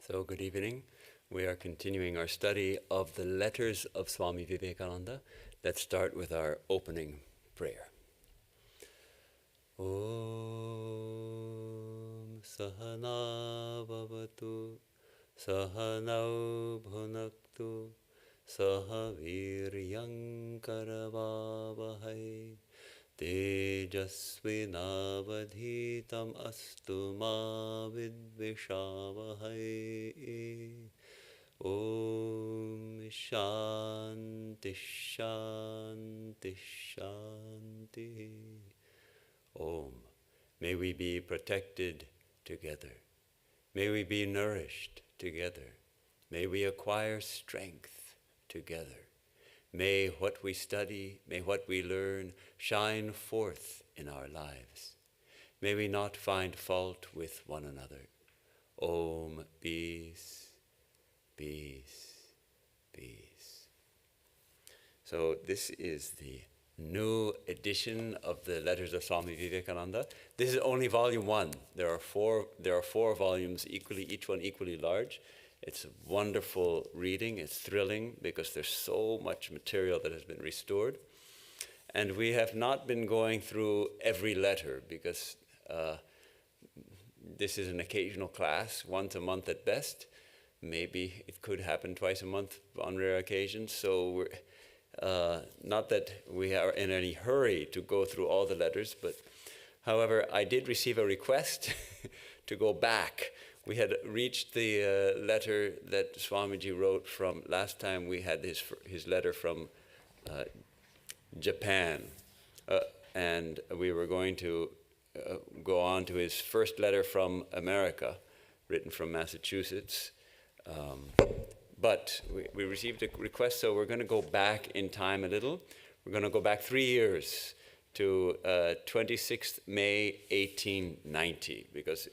So, good evening. We are continuing our study of the Letters of Swami Vivekananda. Let's start with our opening prayer. Om Sahana Bhavatu Sahanau Bhunaktu Sahaviryam Karavavahai Tejasvinavadhitam astu ma vidvishavahai. Om Shanti Shanti Shanti. Om. May we be protected together. May we be nourished together. May we acquire strength together. May what we study, may what we learn shine forth in our lives. May we not find fault with one another. Om, peace, peace, peace. So this is the new edition of the Letters of Swami Vivekananda. This is only volume 1. There are four volumes, each one equally large. It's a wonderful reading. It's thrilling because there's so much material that has been restored. And we have not been going through every letter because this is an occasional class, once a month at best. Maybe it could happen twice a month on rare occasions. So we're not that we are in any hurry to go through all the letters, but however, I did receive a request to go back. We had reached the letter that Swamiji wrote from last time we had his letter from Japan. And we were going to go on to his first letter from America, written from Massachusetts. But we received a request, so we're going to go back in time a little. We're going to go back 3 years to 26th May 1890, because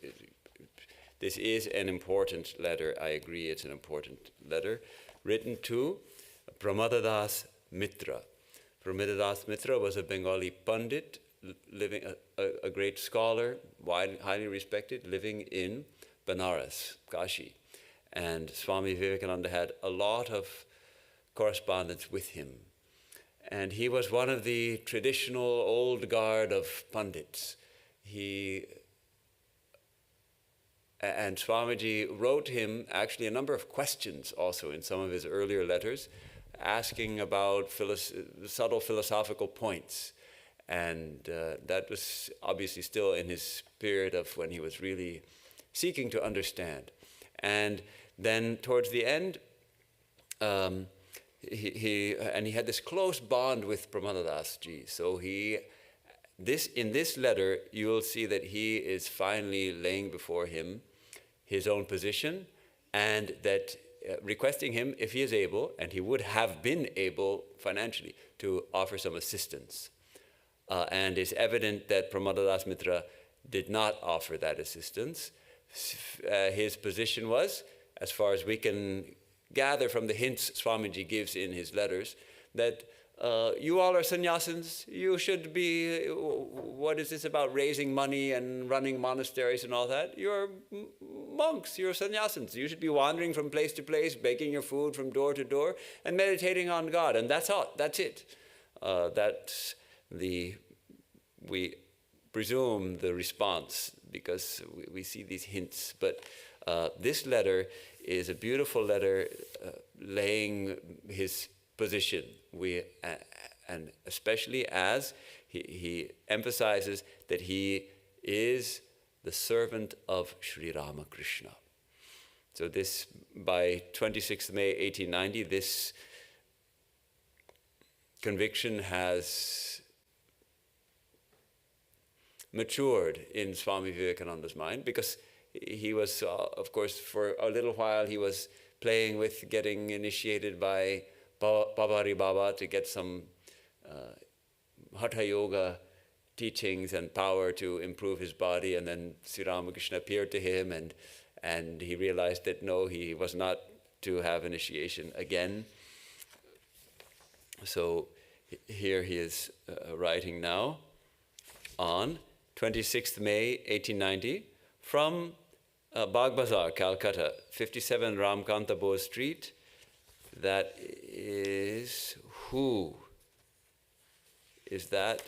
this is an important letter. I agree it's an important letter, written to Pramadadas Mitra. Pramadadas Mitra was a Bengali Pandit, living a great scholar, highly respected, living in Benares, Kashi. And Swami Vivekananda had a lot of correspondence with him. And he was one of the traditional old guard of Pandits. And Swamiji wrote him actually a number of questions also in some of his earlier letters, asking about subtle philosophical points. And that was obviously still in his spirit of when he was really seeking to understand. And then towards the end, he had this close bond with Pramadadas Ji. So in this letter, you will see that he is finally laying before him his own position, and that requesting him, if he is able, and he would have been able financially, to offer some assistance. And it's evident that Pramadadas Mitra did not offer that assistance. His position was, as far as we can gather from the hints Swamiji gives in his letters, that you all are sannyasins. You should be, what is this about raising money and running monasteries and all that? You're monks, you're sannyasins. You should be wandering from place to place, begging your food from door to door, and meditating on God. And that's all, that's it. That's we presume the response, because we see these hints. But this letter is a beautiful letter laying his position, and especially as he emphasizes that he is the servant of Sri Ramakrishna. So this, by 26th May 1890, this conviction has matured in Swami Vivekananda's mind, because he was, of course, for a little while he was playing with getting initiated by Babari Baba to get some Hatha Yoga teachings and power to improve his body, and then Sri Ramakrishna appeared to him, and he realized that no, he was not to have initiation again. So here he is writing now on 26th May 1890 from Bagh Bazaar, Calcutta, 57 Ramkanta Bose Street. That is who? Is that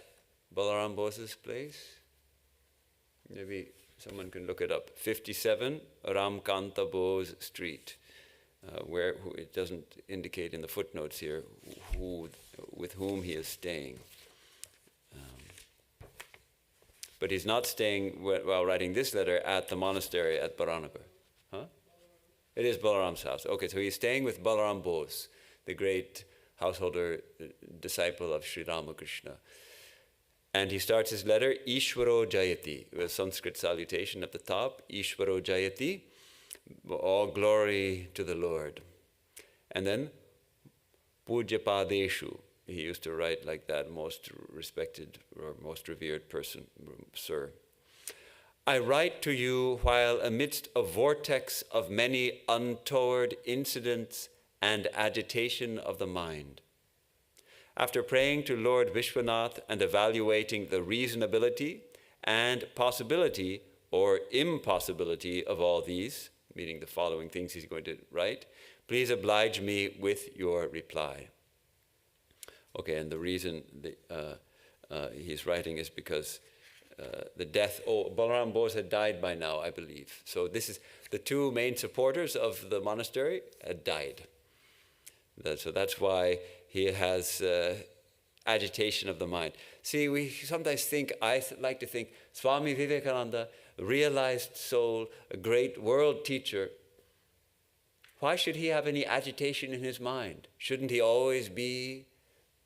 Balaram Bose's place? Maybe someone can look it up. 57 Ramkanta Bose Street, where it doesn't indicate in the footnotes here with whom he is staying. But he's not staying, while writing this letter, at the monastery at Baranagar. Huh? It is Balaram's house. Okay, so he's staying with Balaram Bose, the great householder, disciple of Sri Ramakrishna. And he starts his letter, Ishvaro Jayati, with a Sanskrit salutation at the top, Ishvaro Jayati, all glory to the Lord. And then, Pujapadeshu. He used to write like that, most respected or most revered person, sir. I write to you while amidst a vortex of many untoward incidents and agitation of the mind. After praying to Lord Vishwanath and evaluating the reasonability and possibility or impossibility of all these, meaning the following things he's going to write, please oblige me with your reply. Okay, and the reason he's writing is because the death, Balaram Bose had died by now, I believe. So this is the two main supporters of the monastery had died. So that's why he has agitation of the mind. See, we sometimes think, like to think, Swami Vivekananda, realized soul, a great world teacher, why should he have any agitation in his mind? Shouldn't he always be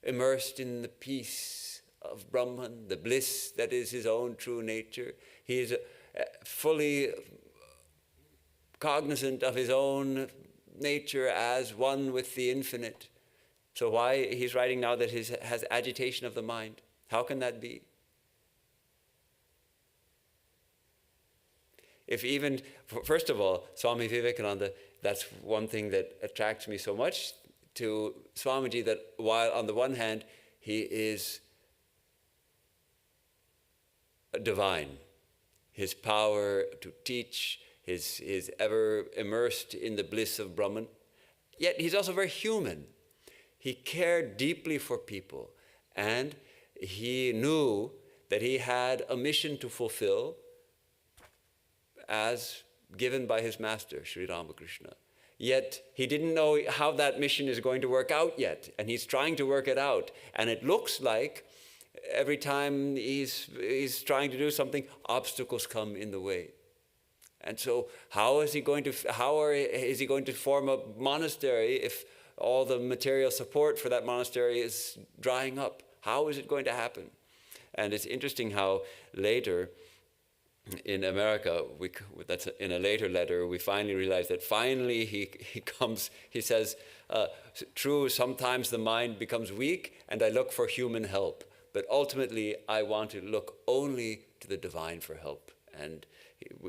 immersed in the peace of Brahman, the bliss that is his own true nature? He is fully cognizant of his own nature as one with the infinite. So why he's writing now that he has agitation of the mind? How can that be? If even, first of all, Swami Vivekananda, that's one thing that attracts me so much to Swamiji, that while on the one hand he is divine, his power to teach, is ever immersed in the bliss of Brahman, yet he's also very human. He cared deeply for people, and he knew that he had a mission to fulfill as given by his master, Sri Ramakrishna. Yet he didn't know how that mission is going to work out yet, and he's trying to work it out. And it looks like every time he's trying to do something, obstacles come in the way. And so how is he going to form a monastery if all the material support for that monastery is drying up? How is it going to happen? And it's interesting how later in America, that's in a later letter, we finally realize that finally he says, true, sometimes the mind becomes weak and I look for human help, but ultimately I want to look only to the divine for help. And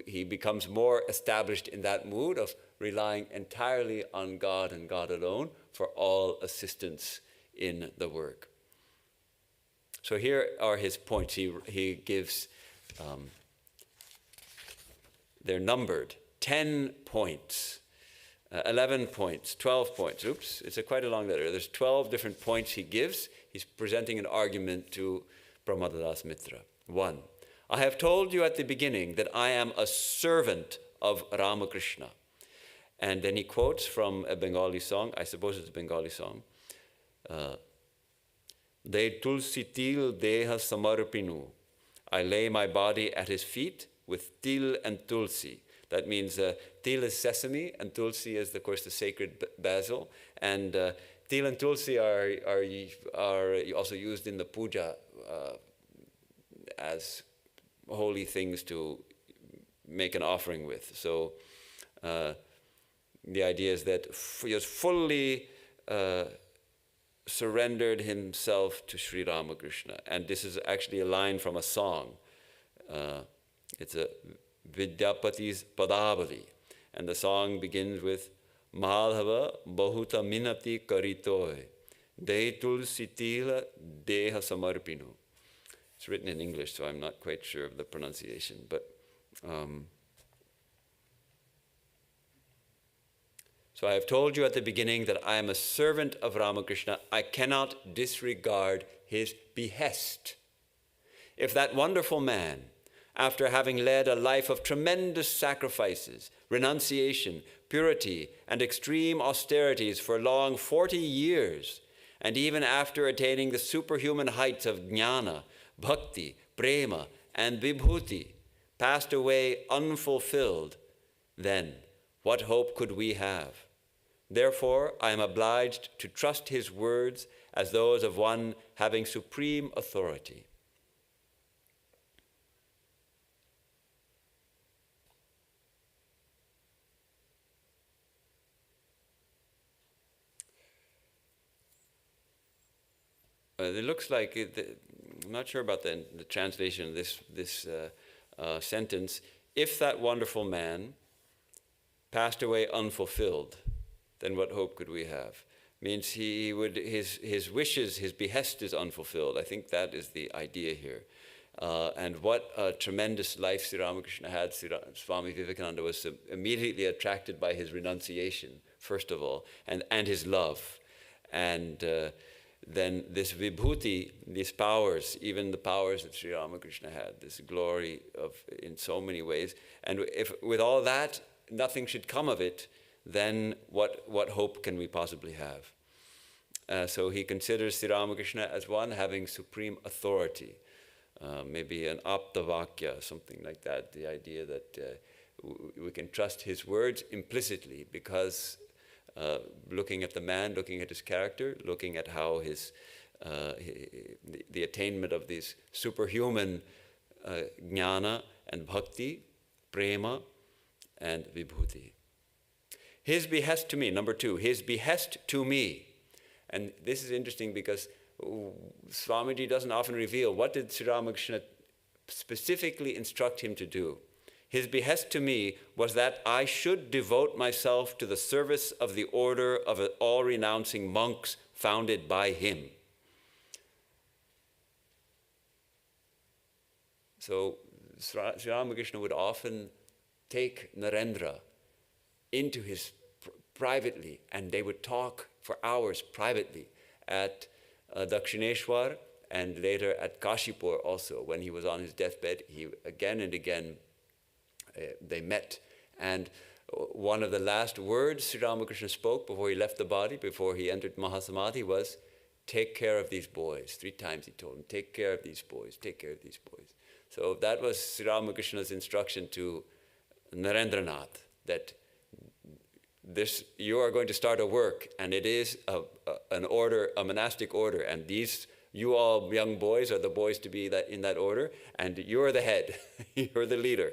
he becomes more established in that mood of relying entirely on God and God alone for all assistance in the work. So here are his points. He gives, they're numbered, 10 points, 11 points, 12 points. Oops, it's quite a long letter. There's 12 different points he gives. He's presenting an argument to Pramodadas Mitra. 1. I have told you at the beginning that I am a servant of Ramakrishna. And then he quotes from a Bengali song, I suppose it's a Bengali song. De tulsi til deha samarpinu. I lay my body at his feet with til and tulsi. That means til is sesame and tulsi is, of course, the sacred basil. And til and tulsi are also used in the puja as holy things to make an offering with. So the idea is that he has fully surrendered himself to Sri Ramakrishna. And this is actually a line from a song. It's a Vidyapati's Padavali. And the song begins with Madhava Bahuta Minati Karitoy De Tulsi Tila Deha Samarpinu. It's written in English, so I'm not quite sure of the pronunciation, but So I have told you at the beginning that I am a servant of Ramakrishna. I cannot disregard his behest. If that wonderful man, after having led a life of tremendous sacrifices, renunciation, purity, and extreme austerities for long 40 years, and even after attaining the superhuman heights of jnana, bhakti, prema, and vibhuti, passed away unfulfilled, then what hope could we have? Therefore, I am obliged to trust his words as those of one having supreme authority. It looks like, I'm not sure about the translation of this sentence. If that wonderful man passed away unfulfilled, then what hope could we have? Means his wishes, his behest is unfulfilled. I think that is the idea here. And what a tremendous life Sri Ramakrishna had. Swami Vivekananda was immediately attracted by his renunciation, first of all, and his love. And then this vibhuti, these powers, even the powers that Sri Ramakrishna had, this glory in so many ways. And if with all that, nothing should come of it, then what hope can we possibly have? So he considers Sri Ramakrishna as one having supreme authority, maybe an aptavakya, something like that, the idea that we can trust his words implicitly because looking at the man, looking at his character, looking at how the attainment of these superhuman jnana and bhakti, prema, and vibhuti. His behest to me, number 2, his behest to me. And this is interesting because Swamiji doesn't often reveal what did Sri Ramakrishna specifically instruct him to do. His behest to me was that I should devote myself to the service of the order of all-renouncing monks founded by him. So Sri Ramakrishna would often take Narendra into his privately, and they would talk for hours privately at Dakshineshwar and later at Kashipur also. When he was on his deathbed, he again and again they met. And one of the last words Sri Ramakrishna spoke before he left the body, before he entered Mahasamadhi, was, take care of these boys. 3 times he told him, take care of these boys, take care of these boys. So that was Sri Ramakrishna's instruction to Narendranath, that you are going to start a work, and it is an order, a monastic order, and you all young boys are the boys to be in that order, and you're the head, you're the leader.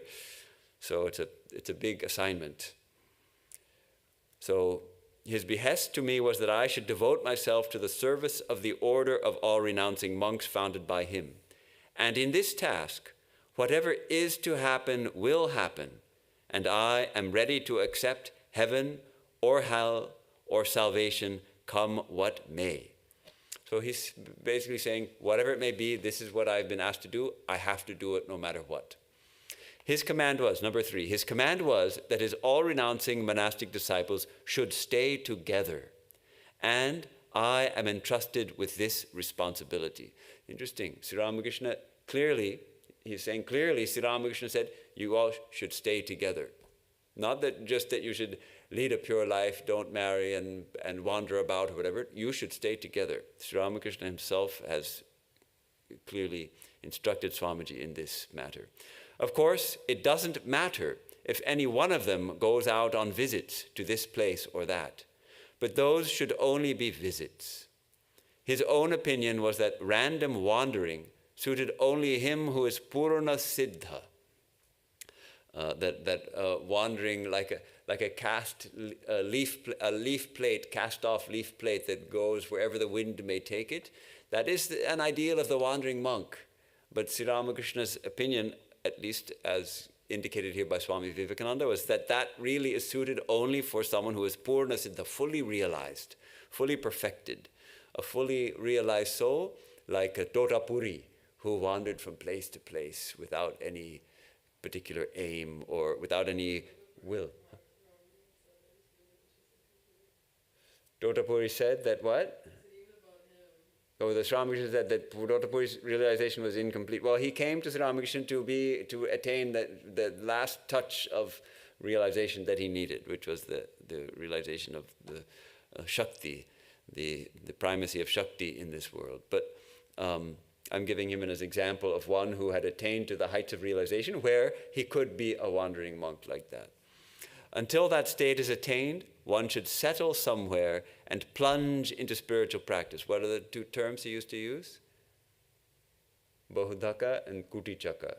So it's a big assignment. So his behest to me was that I should devote myself to the service of the order of all renouncing monks founded by him. And in this task, whatever is to happen will happen, and I am ready to accept heaven or hell or salvation, come what may. So he's basically saying, whatever it may be, this is what I've been asked to do. I have to do it no matter what. His command was, number 3, his command was that his all-renouncing monastic disciples should stay together. And I am entrusted with this responsibility. Interesting. Sri Ramakrishna he's saying clearly, Sri Ramakrishna said, you all should stay together. Not that just that you should lead a pure life, don't marry and wander about or whatever. You should stay together. Sri Ramakrishna himself has clearly instructed Swamiji in this matter. Of course, it doesn't matter if any one of them goes out on visits to this place or that, but those should only be visits. His own opinion was that random wandering suited only him who is Purna Siddha, wandering like a cast leaf plate, cast-off leaf plate that goes wherever the wind may take it. That is an ideal of the wandering monk. But Sri Ramakrishna's opinion, at least as indicated here by Swami Vivekananda, was that really is suited only for someone who is Purna Siddha, fully realized, fully perfected, a fully realized soul, like a Totapuri, who wandered from place to place without any particular aim or without any will. Dotapuri said that what? Oh, the Sri Ramakrishna said that Dotapuri's realization was incomplete. Well, he came to Sri Ramakrishna to attain the last touch of realization that he needed, which was the realization of the Shakti, the primacy of Shakti in this world. But I'm giving him as an example of one who had attained to the heights of realization where he could be a wandering monk like that. Until that state is attained, one should settle somewhere and plunge into spiritual practice. What are the two terms he used to use? Bahudaka and Kutichaka.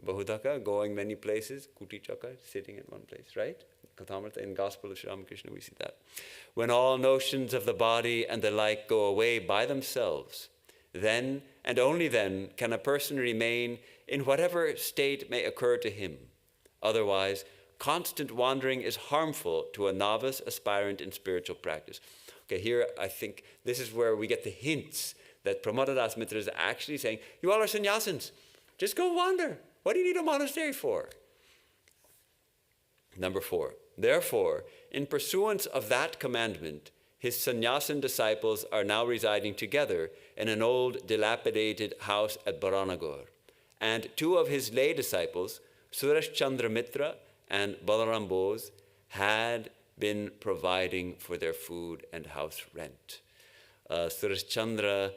Bahudaka, going many places. Kutichaka, sitting in one place, right? Kathamrita, in Gospel of Sri Ramakrishna, we see that. When all notions of the body and the like go away by themselves, then, and only then, can a person remain in whatever state may occur to him. Otherwise, constant wandering is harmful to a novice aspirant in spiritual practice. Okay, here I think this is where we get the hints that Pramodadas Mitra is actually saying, you all are sannyasins, just go wander. What do you need a monastery for? Number 4, therefore, in pursuance of that commandment, his sannyasin disciples are now residing together in an old dilapidated house at Baranagar. And 2 of his lay disciples, Suresh Chandra Mitra and Balaram Bose, had been providing for their food and house rent. Suresh Chandra,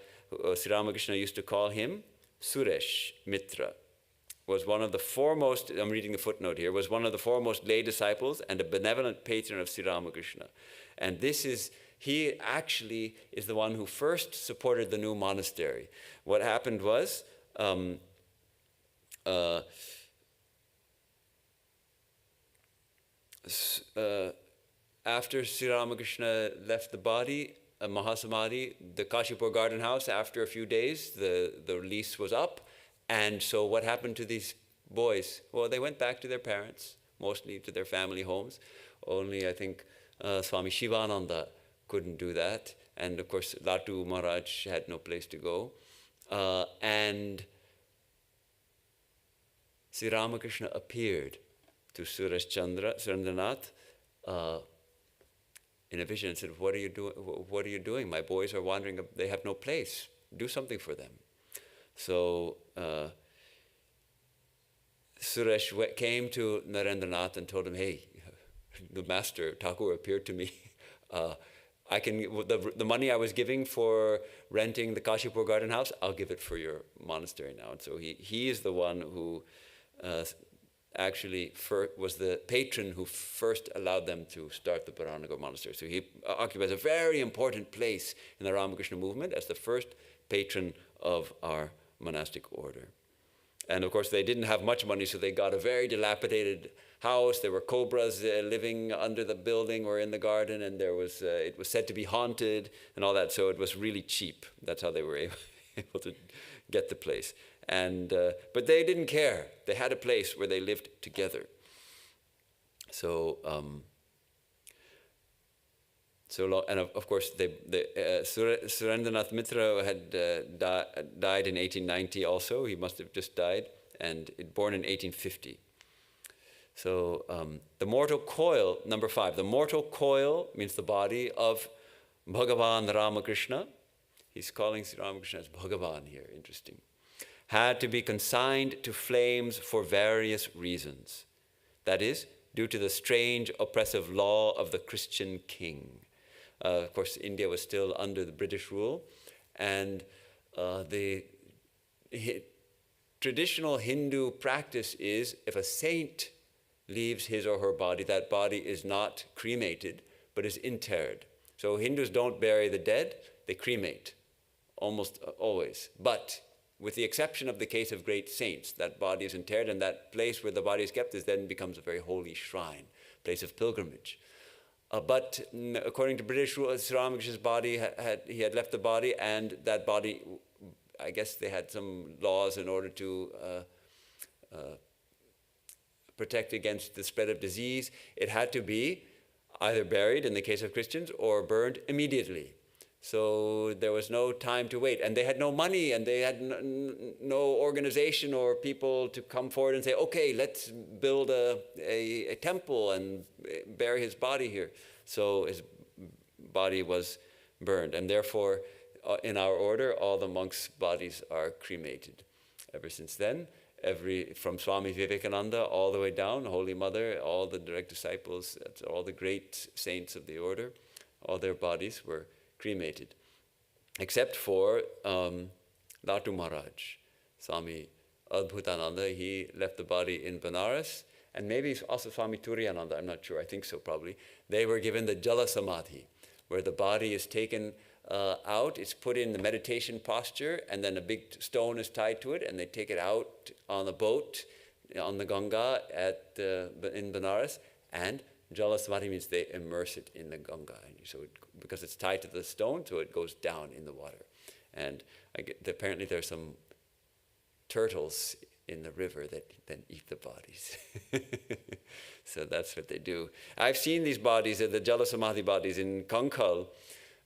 Sri Ramakrishna used to call him Suresh Mitra, was one of the foremost, I'm reading the footnote here, was one of the foremost lay disciples and a benevolent patron of Sri Ramakrishna. And he actually is the one who first supported the new monastery. What happened was, after Sri Ramakrishna left the body, Mahasamadhi, the Kashipur garden house, after a few days, the lease was up. And so what happened to these boys? Well, they went back to their parents, mostly to their family homes. Only, I think, Swami Shivananda couldn't do that. And of course, Latu Maharaj had no place to go. And Sri Ramakrishna appeared to Surendranath in a vision and said, what are you doing? My boys are wandering, they have no place. Do something for them. So Suresh came to Narendranath and told him, hey, the master, Thakur, appeared to me. The money I was giving for renting the Kashipur garden house, I'll give it for your monastery now. And so he is the one who actually was the patron who first allowed them to start the Baranagar monastery. So he occupies a very important place in the Ramakrishna movement as the first patron of our monastic order. And of course, they didn't have much money, so they got a very dilapidated house. There were cobras living under the building or in the garden, and it was said to be haunted and all that. So it was really cheap. That's how they were able to get the place. And but they didn't care. They had a place where they lived together. So. And of course, Surendranath Mitra had died in 1890 also. He must have just died, and born in 1850. So the mortal coil, number 5, the mortal coil means the body of Bhagavan Ramakrishna. He's calling Sri Ramakrishna as Bhagavan here, interesting. Had to be consigned to flames for various reasons. That is, due to the strange oppressive law of the Christian king. Of course, India was still under the British rule, and the traditional Hindu practice is if a saint leaves his or her body, that body is not cremated, but is interred. So Hindus don't bury the dead, they cremate, almost always. But with the exception of the case of great saints, that body is interred, and that place where the body is kept then becomes a very holy shrine, place of pilgrimage. But according to British rule, Sri Ramakrishna's body, he had left the body, and that body, I guess they had some laws in order to protect against the spread of disease. It had to be either buried, in the case of Christians, or burned immediately. So there was no time to wait. And they had no money, and they had no organization or people to come forward and say, okay, let's build a temple and bury his body here. So his body was burned. And therefore, in our order, all the monks' bodies are cremated. Ever since then, from Swami Vivekananda all the way down, Holy Mother, all the direct disciples, all the great saints of the order, all their bodies were cremated. Except for Latu Maharaj, Swami Adbhutananda, he left the body in Benares, and maybe also Swami Turiyananda, I'm not sure, I think so probably. They were given the Jala Samadhi, where the body is taken out, it's put in the meditation posture, and then a big stone is tied to it, and they take it out on a boat on the Ganga in Benares, and Jala Samadhi means they immerse it in the Ganga. So because it's tied to the stone, so it goes down in the water. And apparently there's some turtles in the river that then eat the bodies. So that's what they do. I've seen these bodies, the Jala Samadhi bodies in Kankal,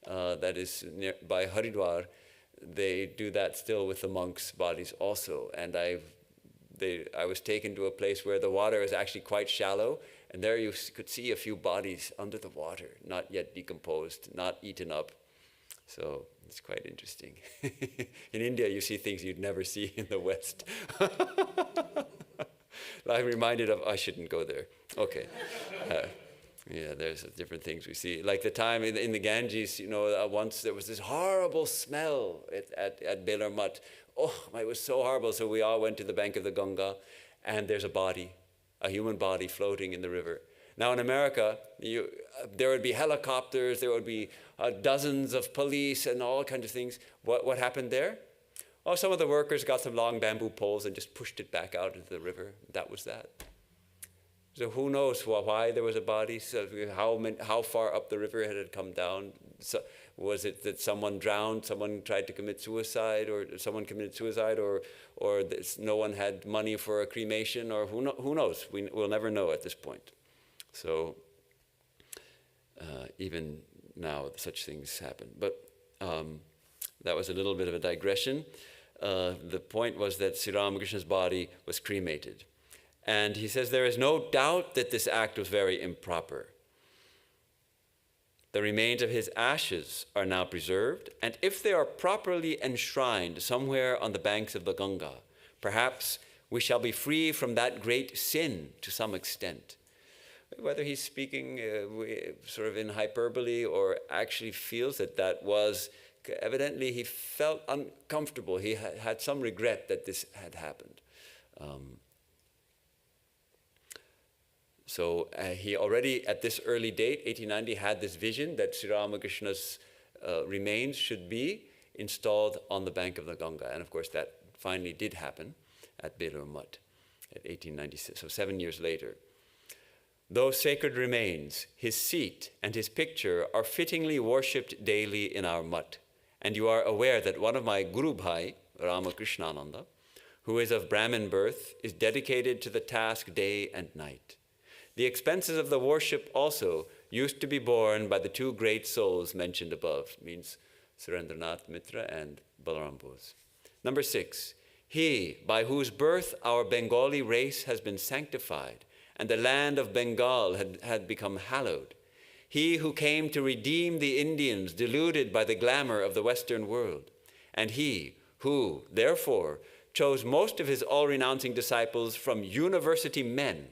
that is by Haridwar. They do that still with the monks' bodies also. And I was taken to a place where the water is actually quite shallow, and there you could see a few bodies under the water, not yet decomposed, not eaten up. So it's quite interesting. In India, you see things you'd never see in the West. I'm reminded of, I shouldn't go there. Okay. Yeah, there's different things we see. Like the time in the Ganges, once there was this horrible smell at Belar Mutt. Oh, it was so horrible. So we all went to the bank of the Ganga, and there's a body, a human body floating in the river. Now in America, there would be helicopters, there would be dozens of police and all kinds of things. What happened there? Oh, some of the workers got some long bamboo poles and just pushed it back out into the river. That was that. So who knows why there was a body? So how far up the river had it come down? So was it that someone drowned, someone tried to commit suicide, or someone committed suicide, or no one had money for a cremation, or who knows? We'll never know at this point. So even now, such things happen. But that was a little bit of a digression. The point was that Sri Ramakrishna's body was cremated. And he says there is no doubt that this act was very improper. The remains of his ashes are now preserved, and if they are properly enshrined somewhere on the banks of the Ganga, perhaps we shall be free from that great sin to some extent. Whether he's speaking sort of in hyperbole or actually feels that was, evidently he felt uncomfortable. He had some regret that this had happened. So he already, at this early date, 1890, had this vision that Sri Ramakrishna's remains should be installed on the bank of the Ganga. And of course, that finally did happen at Belar Mutt at 1896, so 7 years later. Those sacred remains, his seat and his picture, are fittingly worshipped daily in our mutt. And you are aware that one of my Guru Bhai, Ramakrishnananda, who is of Brahmin birth, is dedicated to the task day and night. The expenses of the worship also used to be borne by the two great souls mentioned above, means Surendranath Mitra and Balaram Bose. Number 6, he by whose birth our Bengali race has been sanctified and the land of Bengal had become hallowed. He who came to redeem the Indians deluded by the glamour of the Western world. And he who, therefore, chose most of his all-renouncing disciples from university men.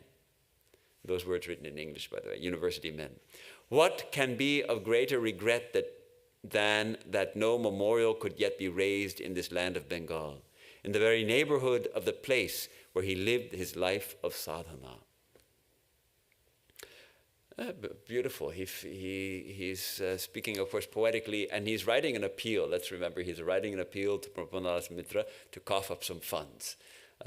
Those words written in English, by the way, university men. What can be of greater regret than that no memorial could yet be raised in this land of Bengal, in the very neighborhood of the place where he lived his life of sadhana? Beautiful. He's speaking, of course, poetically, and he's writing an appeal. Let's remember, he's writing an appeal to Prabhupada Mitra to cough up some funds.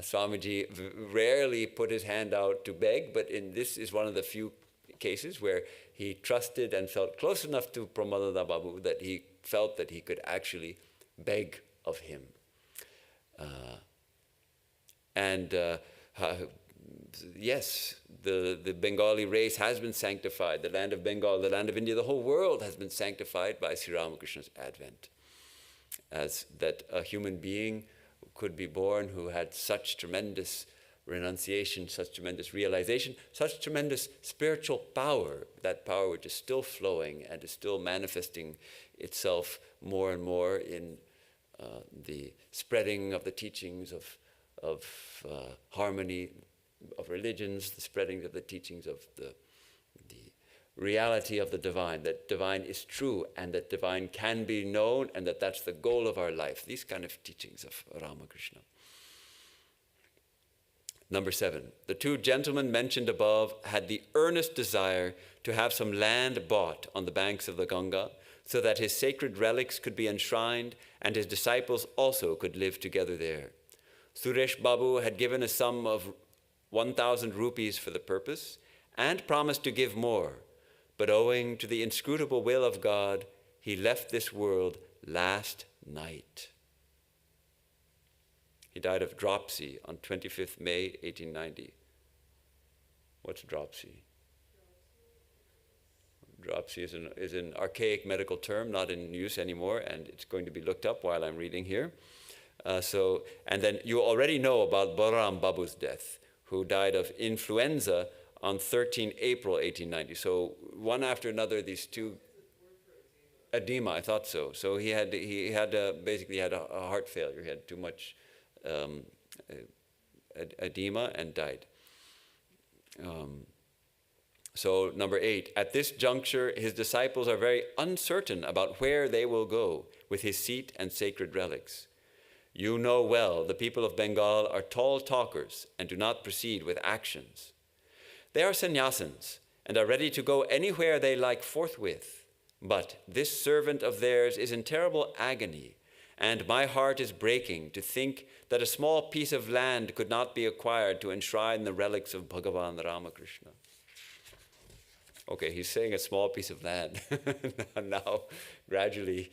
Swamiji rarely put his hand out to beg, but this is one of the few cases where he trusted and felt close enough to Pramadana Babu that he felt that he could actually beg of him. Yes, the Bengali race has been sanctified. The land of Bengal, the land of India, the whole world has been sanctified by Sri Ramakrishna's advent. As that a human being could be born who had such tremendous renunciation, such tremendous realization, such tremendous spiritual power, that power which is still flowing and is still manifesting itself more and more in the spreading of the teachings of harmony of religions, the spreading of the teachings of the reality of the divine, that divine is true and that divine can be known and that that's the goal of our life. These kind of teachings of Ramakrishna. Number 7, the two gentlemen mentioned above had the earnest desire to have some land bought on the banks of the Ganga so that his sacred relics could be enshrined and his disciples also could live together there. Suresh Babu had given a sum of 1,000 rupees for the purpose and promised to give more, but owing to the inscrutable will of God, he left this world last night. He died of dropsy on 25th May, 1890. What's dropsy? Dropsy is an archaic medical term, not in use anymore, and it's going to be looked up while I'm reading here. And then you already know about Balaram Babu's death, who died of influenza on 13 April 1890. So one after another, these two, edema, I thought so. So he basically had a heart failure. He had too much edema and died. So number 8, at this juncture, his disciples are very uncertain about where they will go with his seat and sacred relics. You know well the people of Bengal are tall talkers and do not proceed with actions. They are sannyasins and are ready to go anywhere they like forthwith. But this servant of theirs is in terrible agony, and my heart is breaking to think that a small piece of land could not be acquired to enshrine the relics of Bhagavan Ramakrishna. Okay, he's saying a small piece of land. Now, gradually,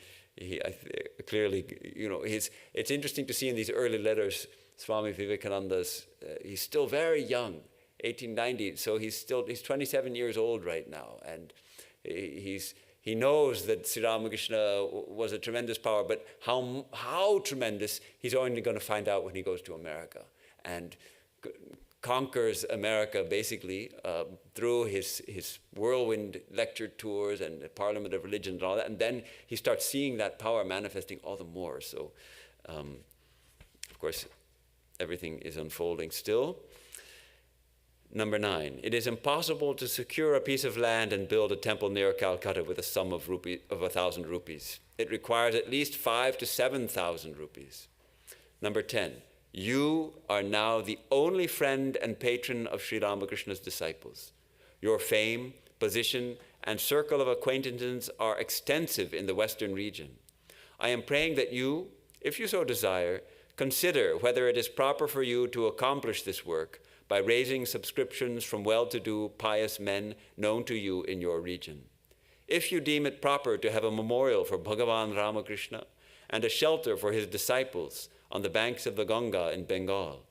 clearly, it's interesting to see in these early letters, Swami Vivekananda's, he's still very young, 1890, so he's 27 years old right now, and he knows that Sri Ramakrishna was a tremendous power, but how tremendous, he's only going to find out when he goes to America and conquers America basically through his whirlwind lecture tours and the Parliament of Religion and all that, and then he starts seeing that power manifesting all the more. So, of course, everything is unfolding still. Number 9, it is impossible to secure a piece of land and build a temple near Calcutta with a sum of 1,000 rupees. It requires at least 5,000 to 7,000 rupees. Number 10, you are now the only friend and patron of Sri Ramakrishna's disciples. Your fame, position, and circle of acquaintances are extensive in the Western region. I am praying that you, if you so desire, consider whether it is proper for you to accomplish this work by raising subscriptions from well-to-do, pious men known to you in your region. If you deem it proper to have a memorial for Bhagavan Ramakrishna and a shelter for his disciples on the banks of the Ganga in Bengal,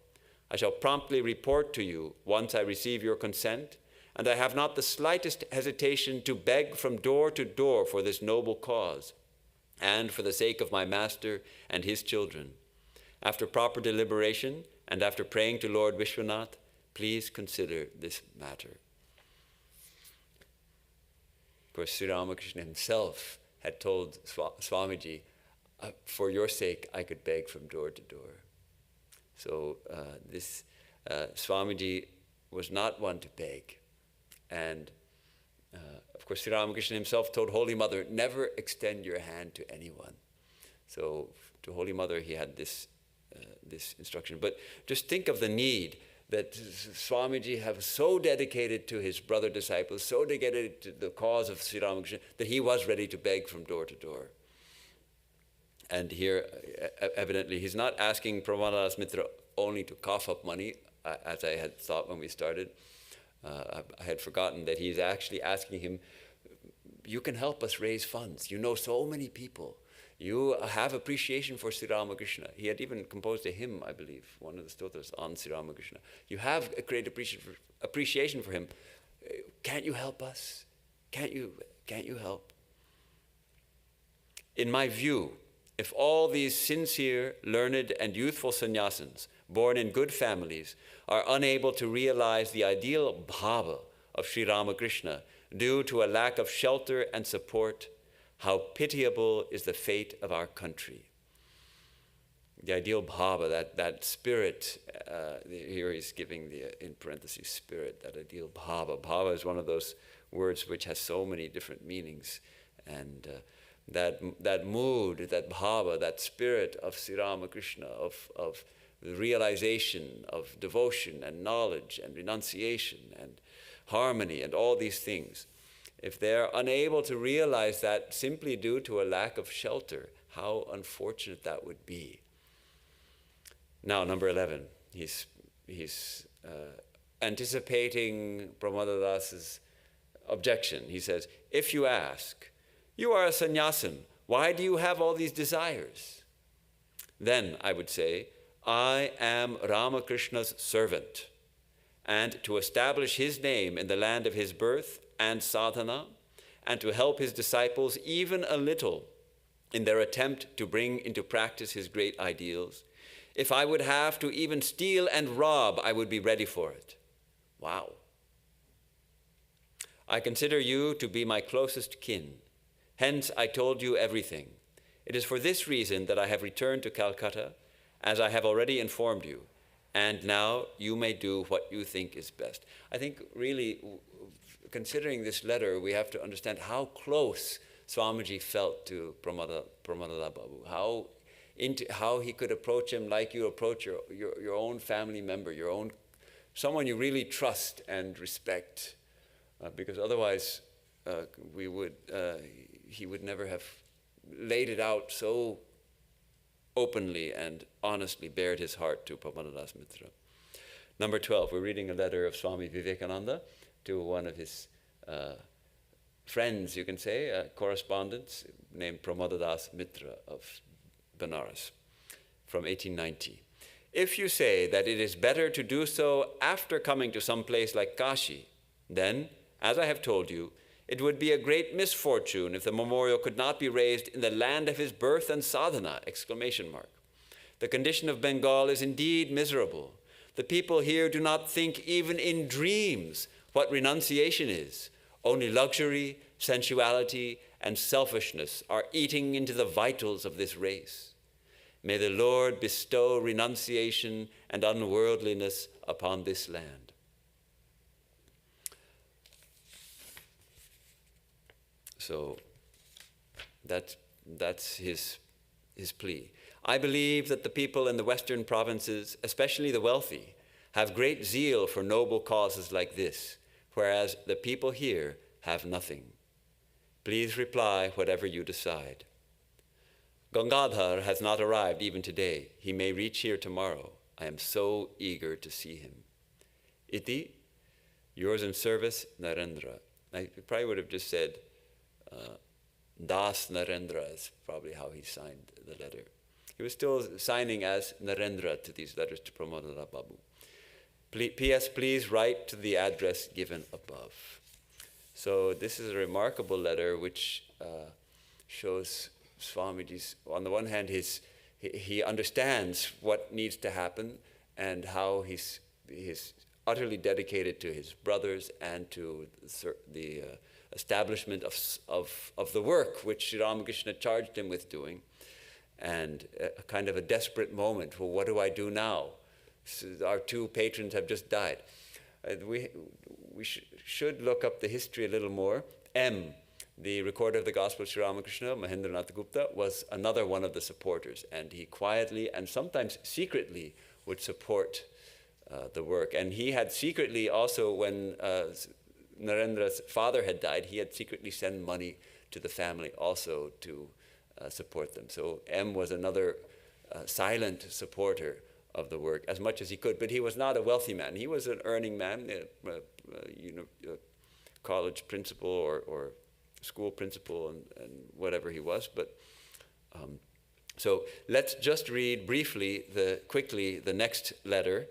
I shall promptly report to you once I receive your consent, and I have not the slightest hesitation to beg from door to door for this noble cause, and for the sake of my master and his children. After proper deliberation, and after praying to Lord Vishwanath, please consider this matter. Of course, Sri Ramakrishna himself had told Swamiji, for your sake, I could beg from door to door. So Swamiji was not one to beg. And of course, Sri Ramakrishna himself told Holy Mother, never extend your hand to anyone. So to Holy Mother, he had this instruction. But just think of the need that Swamiji have so dedicated to his brother disciples, so dedicated to the cause of Sri Ramakrishna, that he was ready to beg from door to door. And here, evidently, he's not asking Pramanadas Mitra only to cough up money, as I had thought when we started. I had forgotten that he's actually asking him, you can help us raise funds. You know so many people. You have appreciation for Sri Ramakrishna. He had even composed a hymn, I believe, one of the stotras on Sri Ramakrishna. You have a great appreciation for him. Can't you help us? Can't you help? In my view, if all these sincere, learned, and youthful sannyasins, born in good families, are unable to realize the ideal bhava of Sri Ramakrishna due to a lack of shelter and support, how pitiable is the fate of our country. The ideal bhava, that spirit, here he's giving the, in parentheses, spirit, that ideal bhava. Bhava is one of those words which has so many different meanings. And that mood, that bhava, that spirit of Sri Ramakrishna, of the realization of devotion and knowledge and renunciation and harmony and all these things, if they're unable to realize that simply due to a lack of shelter, how unfortunate that would be. Now, number 11, he's anticipating Pramadadas's objection. He says, if you ask, you are a sannyasin, why do you have all these desires? Then I would say, I am Ramakrishna's servant, and to establish his name in the land of his birth and sadhana, and to help his disciples even a little in their attempt to bring into practice his great ideals. If I would have to even steal and rob, I would be ready for it. Wow. I consider you to be my closest kin. Hence, I told you everything. It is for this reason that I have returned to Calcutta, as I have already informed you, and now you may do what you think is best. I think really, considering this letter, we have to understand how close Swamiji felt to Pramadada Babu, how he could approach him like you approach your own family member, someone you really trust and respect, because otherwise he would never have laid it out so openly and honestly, bared his heart to Pramadada's Mitra. Number 12, we're reading a letter of Swami Vivekananda to one of his friends, you can say, correspondents, named Pramadada's Mitra of Benares, from 1890. If you say that it is better to do so after coming to some place like Kashi, then, as I have told you, it would be a great misfortune if the memorial could not be raised in the land of his birth and sadhana! ! The condition of Bengal is indeed miserable. The people here do not think even in dreams what renunciation is. Only luxury, sensuality, and selfishness are eating into the vitals of this race. May the Lord bestow renunciation and unworldliness upon this land. So that's his plea. I believe that the people in the western provinces, especially the wealthy, have great zeal for noble causes like this, whereas the people here have nothing. Please reply whatever you decide. Gangadhar has not arrived even today. He may reach here tomorrow. I am so eager to see him. Iti, yours in service, Narendra. I probably would have just said, Das Narendra is probably how he signed the letter. He was still signing as Narendra to these letters to Pramadada Babu. P.S. Please write to the address given above. So this is a remarkable letter which shows Swamiji's, on the one hand, he understands what needs to happen and how he's utterly dedicated to his brothers and to the establishment of the work which Sri Ramakrishna charged him with doing, and a kind of a desperate moment. Well, what do I do now? So our two patrons have just died. We should look up the history a little more. M, the recorder of the Gospel of Sri Ramakrishna, Mahendranath Gupta, was another one of the supporters, and he quietly and sometimes secretly would support the work. And he had secretly also, when Narendra's father had died, he had secretly sent money to the family also to support them. So M was another silent supporter of the work as much as he could, but he was not a wealthy man. He was an earning man, a college principal or school principal and whatever he was. But so let's just read briefly, quickly, the next letter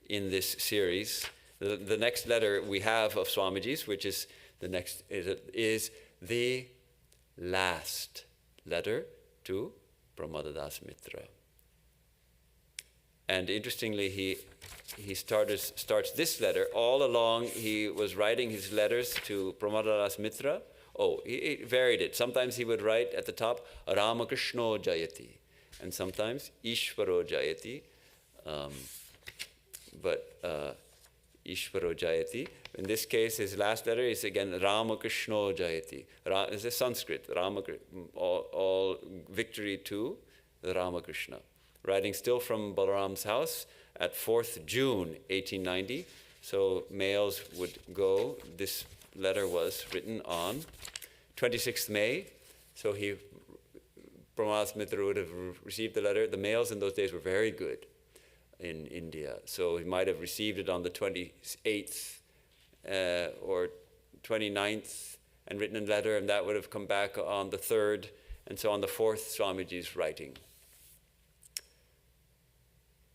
in this series. The next letter we have of Swamiji's, which is the next, is the last letter to Pramadada's Mitra. And interestingly, he starts this letter. All along, he was writing his letters to Pramadadas Mitra. Oh, he varied it. Sometimes he would write at the top, Ramakrishno Jayati, and sometimes Ishvaro Jayati. But Ishvaro Jayati. In this case, his last letter is again Ramakrishno Jayati. It's a Sanskrit. All victory to the Ramakrishna. Writing still from Balaram's house at 4th June 1890. So mails would go. This letter was written on 26th May. So Pramadadas Mitra would have received the letter. The mails in those days were very good in India. So he might have received it on the 28th or 29th and written a letter, and that would have come back on the 3rd. And so on the 4th, Swamiji's writing.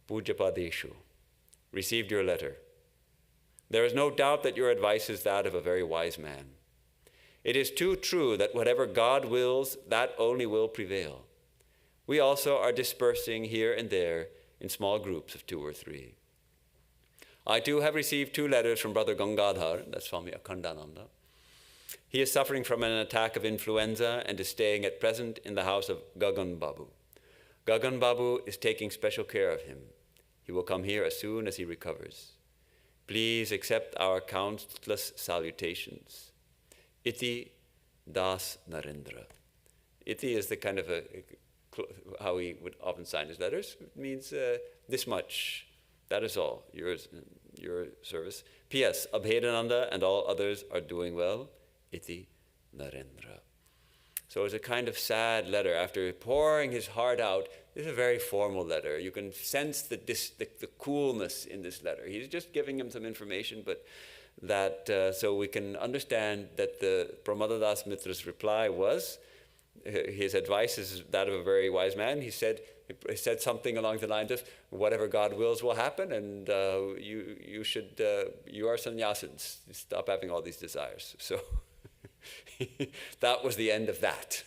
Pujapadeshu, received your letter. There is no doubt that your advice is that of a very wise man. It is too true that whatever God wills, that only will prevail. We also are dispersing here and there in small groups of 2 or 3. I too have received 2 letters from Brother Gangadhar, that's Swami Akhandananda. He is suffering from an attack of influenza and is staying at present in the house of Gagan Babu. Gagan Babu is taking special care of him. He will come here as soon as he recovers. Please accept our countless salutations. Iti Das Narendra. Iti is the kind of how he would often sign his letters. It means this much. That is all. Your service. P.S. Abhedananda and all others are doing well. Iti Narendra. So it's a kind of sad letter. After pouring his heart out, this is a very formal letter. You can sense the coolness in this letter. He's just giving him some information, but that so we can understand that the Pramadadas Mitra's reply was, his advice is that of a very wise man. He said something along the lines of, whatever God wills will happen, and you are sannyasins. Stop having all these desires. So that was the end of that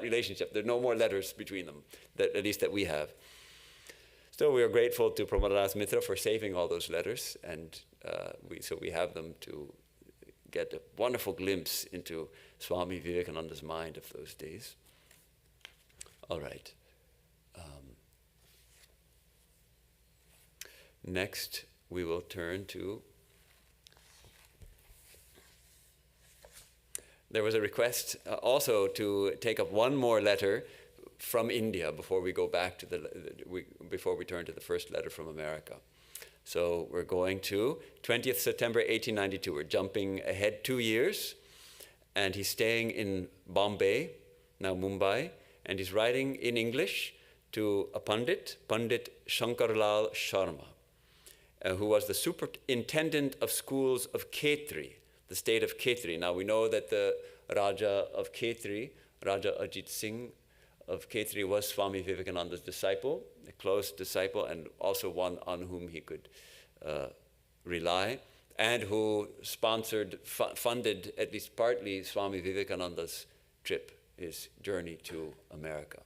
relationship. There are no more letters between them, at least that we have. Still, we are grateful to Pramadadas Mitra for saving all those letters, and so we have them to get a wonderful glimpse into Swami Vivekananda's mind of those days. All right. Next, we will turn to... There was a request also to take up one more letter from India before we go back to before we turn to the first letter from America. So we're going to 20th September 1892. We're jumping ahead 2 years, and he's staying in Bombay, now Mumbai, and he's writing in English to a Pandit Shankarlal Sharma, who was the superintendent of schools of Khetri, the state of Khetri. Now we know that the Raja of Khetri, Raja Ajit Singh of Khetri, was Swami Vivekananda's disciple, a close disciple, and also one on whom he could rely, and who funded at least partly Swami Vivekananda's trip, his journey to America.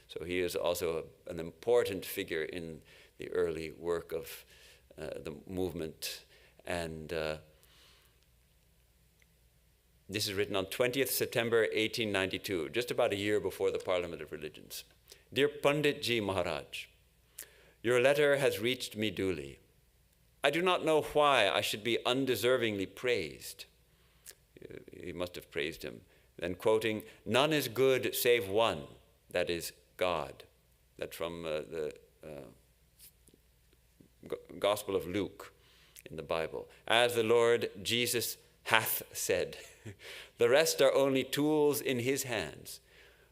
So he is also an important figure in the early work of the movement. And this is written on 20th September 1892, just about a year before the Parliament of Religions. Dear Pandit Ji Maharaj, your letter has reached me duly. I do not know why I should be undeservingly praised. He must have praised him. Then quoting, none is good save one, that is God. That's from the Gospel of Luke in the Bible. As the Lord Jesus hath said, the rest are only tools in his hands.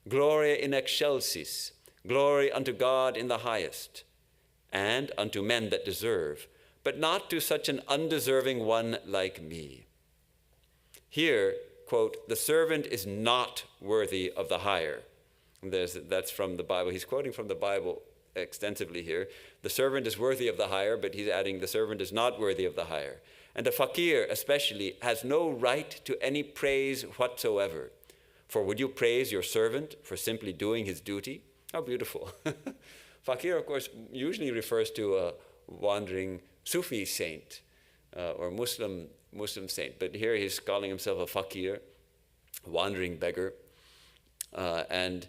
Gloria in excelsis, glory unto God in the highest, and unto men that deserve, but not to such an undeserving one like me. Here, quote, the servant is not worthy of the hire. That's from the Bible. He's quoting from the Bible extensively here. The servant is worthy of the hire, but he's adding the servant is not worthy of the hire. And the fakir especially has no right to any praise whatsoever. For would you praise your servant for simply doing his duty? How beautiful. Fakir, of course, usually refers to a wandering Sufi saint or Muslim saint, but here he's calling himself a fakir, wandering beggar, and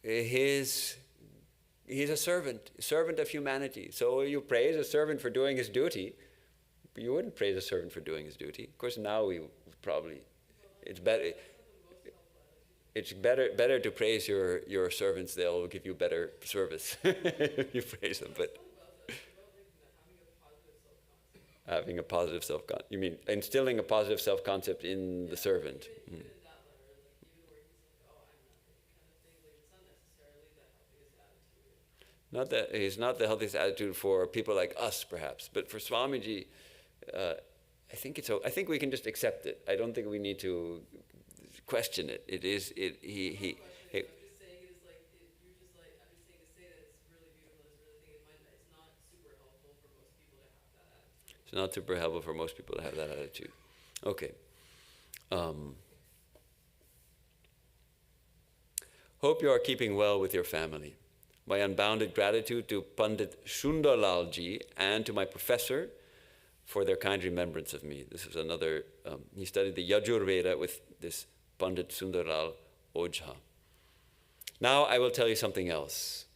he's a servant of humanity. So you praise a servant for doing his duty, but you wouldn't praise a servant for doing his duty. Of course, now we probably, it's better to praise your servants. They'll give you better service if you praise them. But having a positive self-concept. You mean instilling a positive self-concept in the servant? Mm. Not that he's not the healthiest attitude for people like us, perhaps, but for Swamiji, I think we can just accept it. I don't think we need to question it. It is it. He It's not super helpful for most people to have that attitude. Okay. Hope you are keeping well with your family. My unbounded gratitude to Pandit Sundarlalji and to my professor for their kind remembrance of me. This is another, he studied the Yajurveda with this Pandit Sundarlal Ojha. Now I will tell you something else.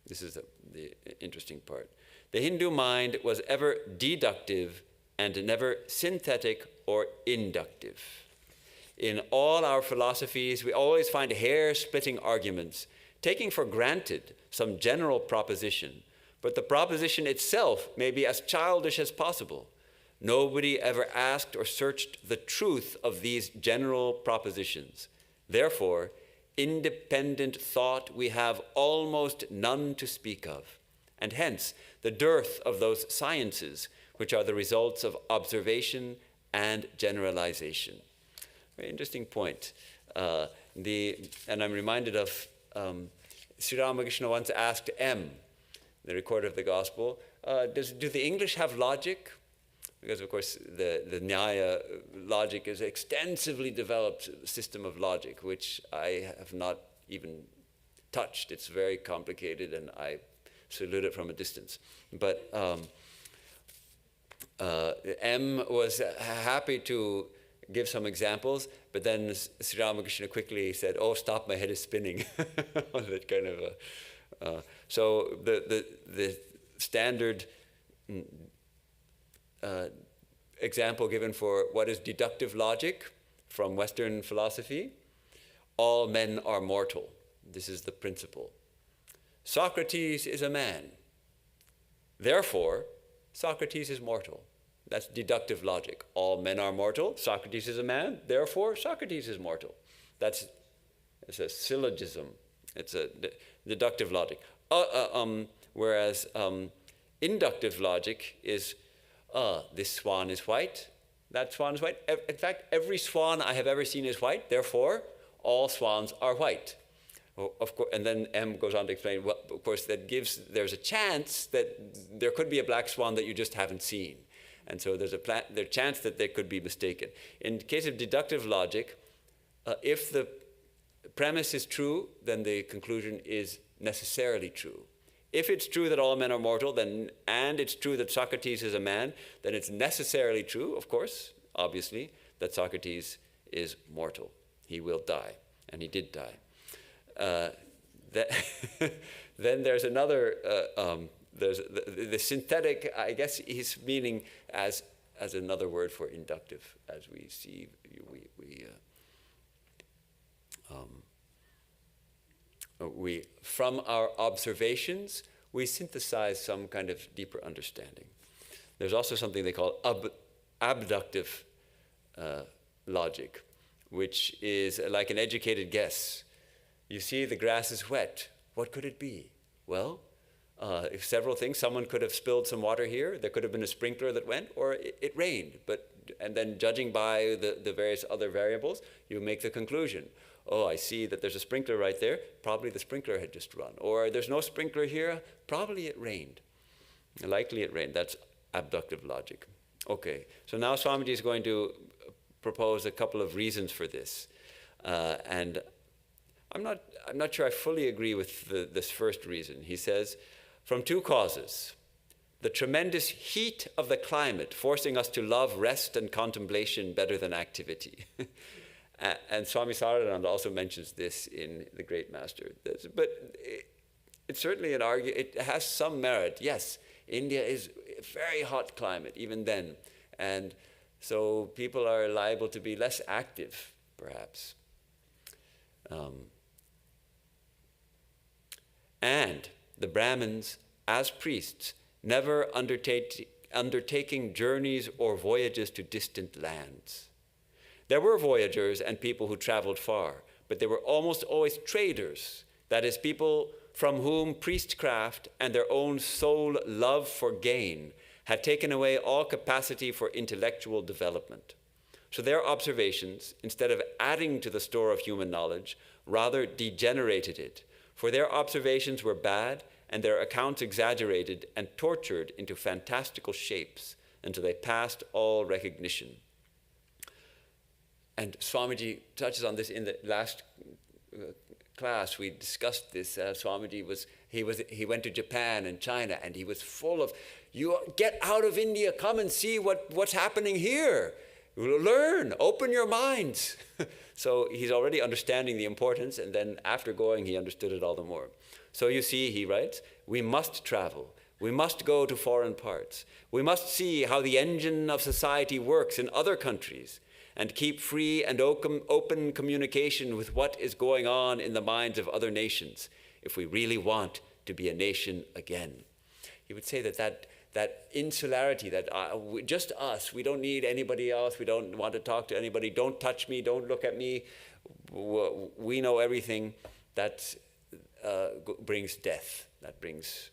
This is the interesting part. The Hindu mind was ever deductive and never synthetic or inductive. In all our philosophies, we always find hair-splitting arguments, taking for granted some general proposition, but the proposition itself may be as childish as possible. Nobody ever asked or searched the truth of these general propositions. Therefore, independent thought we have almost none to speak of, and hence the dearth of those sciences which are the results of observation and generalization. Very interesting point. And I'm reminded of Sri Ramakrishna once asked M, the recorder of the gospel, do the English have logic? Because, of course, the Nyaya logic is an extensively developed system of logic, which I have not even touched. It's very complicated, and I salute it from a distance. But M was happy to give some examples, but then Sri Ramakrishna quickly said, "Oh, stop! My head is spinning." That kind of. So the standard example given for what is deductive logic from Western philosophy: all men are mortal. This is the principle. Socrates is a man. Therefore, Socrates is mortal. That's deductive logic. All men are mortal. Socrates is a man. Therefore, Socrates is mortal. It's a syllogism. It's a deductive logic. Whereas inductive logic is, this swan is white. That swan is white. In fact, every swan I have ever seen is white. Therefore, all swans are white. Of course, and then M goes on to explain, well, of course, there's a chance that there could be a black swan that you just haven't seen. And so there's a chance that they could be mistaken. In the case of deductive logic, if the premise is true, then the conclusion is necessarily true. If it's true that all men are mortal, and it's true that Socrates is a man, then it's necessarily true, of course, obviously, that Socrates is mortal. He will die, and he did die. Then there's another, there's the synthetic, I guess he's meaning as another word for inductive, as we see, we from our observations, we synthesize some kind of deeper understanding. There's also something they call abductive logic, which is like an educated guess. You see the grass is wet. What could it be? Well, if several things. Someone could have spilled some water here. There could have been a sprinkler that went, or it rained. And then judging by the various other variables, you make the conclusion. Oh, I see that there's a sprinkler right there. Probably the sprinkler had just run. Or there's no sprinkler here. Probably it rained. Likely it rained. That's abductive logic. Okay, so now Swamiji is going to propose a couple of reasons for this. And I'm not sure I fully agree with this first reason. He says, from two causes. The tremendous heat of the climate forcing us to love rest and contemplation better than activity. And Swami Saradananda also mentions this in The Great Master. But it's certainly an argument, it has some merit. Yes, India is a very hot climate, even then. And so people are liable to be less active, perhaps. And the Brahmins, as priests, never undertaking journeys or voyages to distant lands. There were voyagers and people who traveled far, but they were almost always traders, that is, people from whom priestcraft and their own soul love for gain had taken away all capacity for intellectual development. So their observations, instead of adding to the store of human knowledge, rather degenerated it, for their observations were bad and their accounts exaggerated and tortured into fantastical shapes until they passed all recognition. And Swamiji touches on this in the last class. We discussed this. Swamiji he went to Japan and China, and he was full of, you get out of India, come and see what's happening here. Learn, open your minds. So he's already understanding the importance, and then after going, he understood it all the more. So you see, he writes, we must travel. We must go to foreign parts. We must see how the engine of society works in other countries and keep free and open communication with what is going on in the minds of other nations if we really want to be a nation again. He would say that insularity, that just us, we don't need anybody else, we don't want to talk to anybody, don't touch me, don't look at me, we know everything, that brings death, that brings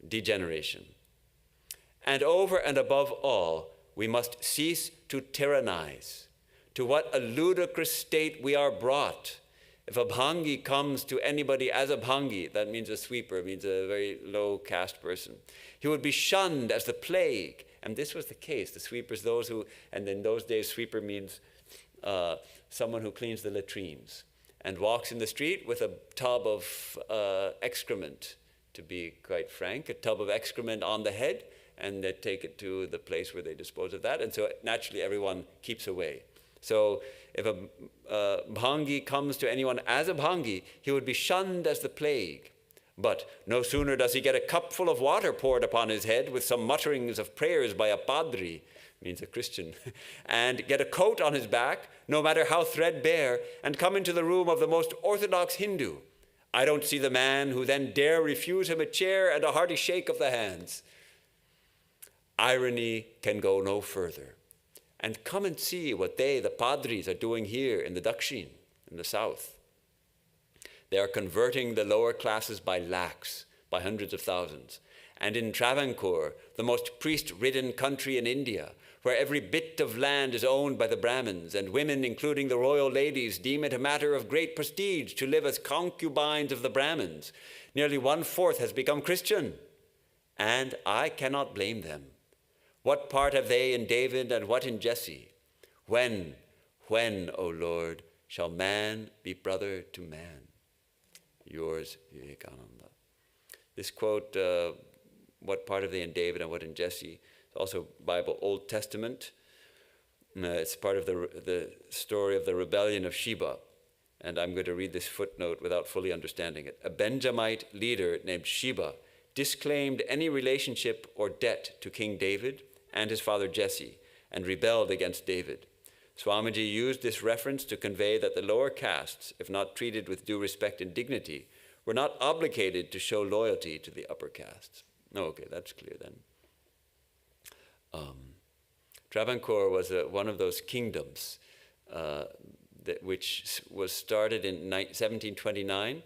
degeneration. And over and above all, we must cease to tyrannize. To what a ludicrous state we are brought. If a bhangi comes to anybody as a bhangi, that means a sweeper, means a very low caste person, he would be shunned as the plague. And this was the case. The sweepers, those who, and in those days, sweeper means someone who cleans the latrines and walks in the street with a tub of excrement, to be quite frank, a tub of excrement on the head, and they take it to the place where they dispose of that. And so naturally everyone keeps away. So if a bhangi comes to anyone as a bhangi, he would be shunned as the plague. But no sooner does he get a cup full of water poured upon his head with some mutterings of prayers by a padri, means a Christian, and get a coat on his back, no matter how threadbare, and come into the room of the most orthodox Hindu. I don't see the man who then dare refuse him a chair and a hearty shake of the hands. Irony can go no further. And come and see what they, the padris, are doing here in the Dakshin, in the south. They are converting the lower classes by lakhs, by hundreds of thousands. And in Travancore, the most priest-ridden country in India, where every bit of land is owned by the Brahmins, and women, including the royal ladies, deem it a matter of great prestige to live as concubines of the Brahmins. Nearly 1/4 has become Christian, and I cannot blame them. What part have they in David and what in Jesse? When, O Lord, shall man be brother to man? Yours, Vivekananda. This quote, what part have they in David and what in Jesse? It's also Bible Old Testament. It's part of the story of the rebellion of Sheba. And I'm going to read this footnote without fully understanding it. A Benjamite leader named Sheba disclaimed any relationship or debt to King David and his father Jesse, and rebelled against David. Swamiji used this reference to convey that the lower castes, if not treated with due respect and dignity, were not obligated to show loyalty to the upper castes. Okay, that's clear then. Travancore was one of those kingdoms which was started in 1729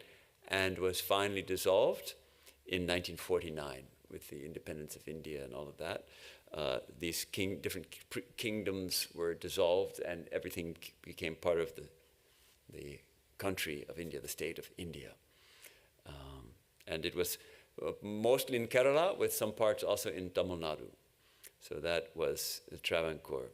and was finally dissolved in 1949 with the independence of India and all of that. These different kingdoms were dissolved and everything became part of the country of India, the state of India. And it was mostly in Kerala, with some parts also in Tamil Nadu. So that was the Travancore.